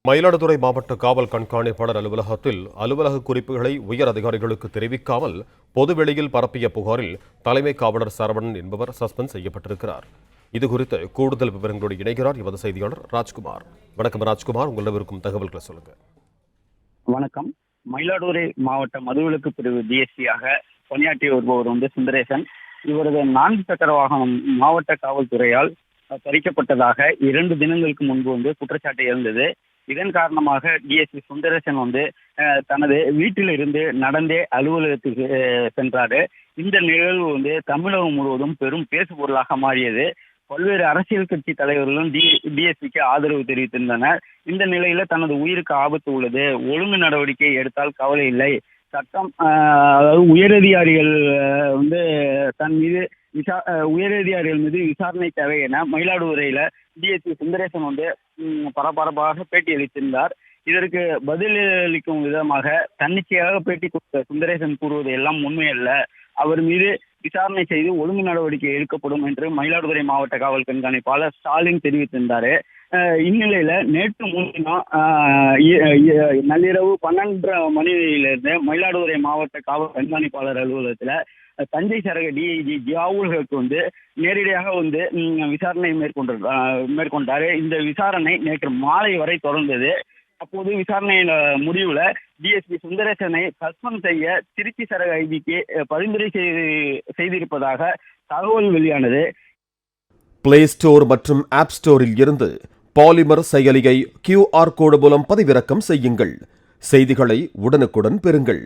மயிலாடுதுறை மாவட்ட காவல் கண்காணிப்பாளர் அலுவலகத்தில் அலுவலக குறிப்புகளை உயர் அதிகாரிகளுக்கு தெரிவிக்காமல் பொதுவெளியில் பரப்பிய புகாரில் தலைமை காவலர் சரவணன் என்பவர் சஸ்பெண்ட் செய்யப்பட்டிருக்கிறார். இதுகுறித்து கூடுதல் விவரங்களோடு இணைகிறார் எமது செய்தியாளர் ராஜ்குமார். வணக்கம் ராஜ்குமார், உங்களிடம் இருக்கும் தகவல்களை சொல்லுங்க. வணக்கம். மயிலாடுதுறை மாவட்ட மதுவிலக்கு பிரிவு டிஎஸ்பியாக பணியாற்றி வருபவர் சுந்தரேசன். இவரது 4 சக்கர வாகனம் மாவட்ட காவல்துறையால் பறிக்கப்பட்டதாக 2 தினங்களுக்கு முன்பு குற்றச்சாட்டு எழுந்தது. இதன் காரணமாக டிஎஸ்பி சுந்தரேசன் தனது வீட்டிலிருந்து நடந்தே அலுவலகத்துக்கு சென்றாரு. இந்த நிகழ்வு தமிழகம் முழுவதும் பெரும் பேசு பொருளாக மாறியது. பல்வேறு அரசியல் கட்சி தலைவர்களும் டிஎஸ்பிக்கு ஆதரவு தெரிவித்திருந்தனர். இந்த நிலையில தனது உயிருக்கு ஆபத்து உள்ளது, ஒழுங்கு நடவடிக்கை எடுத்தால் கவலை இல்லை, சட்டம் அதாவது உயரதிகாரிகள் தன் மீது உயரதிகாரிகள் மீது விசாரணை தேவை என மயிலாடுதுறையில டிஎஸ்பி சுந்தரேசன் பரபரப்பாக பேட்டி அளித்திருந்தார். இதற்கு பதிலளிக்கும் விதமாக தன்னிச்சையாக பேட்டி கொடுத்த சுந்தரேசன் கூறுவது எல்லாம் உண்மையல்ல, அவர் மீது விசாரணை செய்து ஒழுங்கு நடவடிக்கை எடுக்கப்படும் என்று மயிலாடுதுறை மாவட்ட காவல் கண்காணிப்பாளர் ஸ்டாலின் தெரிவித்திருந்தாரு. இந்நிலையில நேற்று முன்தினம் நள்ளிரவு 12:30 மணியிலிருந்து மயிலாடுதுறை மாவட்ட காவல் கண்காணிப்பாளர் அலுவலகத்துல தஞ்சை சரக டிஐஜி ஜியாவுல்களுக்கு நேரடியாக விசாரணை மேற்கொண்டாரு. இந்த விசாரணை நேற்று மாலை வரை தொடர்ந்தது. அப்போது விசாரணையின் முடிவுல டிஎஸ்பி சுந்தரேசனை சஸ்பெண்ட் செய்ய திருச்சி சரக ஐஜிக்கு பரிந்துரை செய்திருப்பதாக தகவல் வெளியானது. பிளே ஸ்டோர் மற்றும் ஆப் ஸ்டோரில் இருந்து பாலிமர் செயலியை QR கோடு மூலம் பதிவிறக்கம் செய்யுங்கள். செய்திகளை உடனுக்குடன் பெறுங்கள்.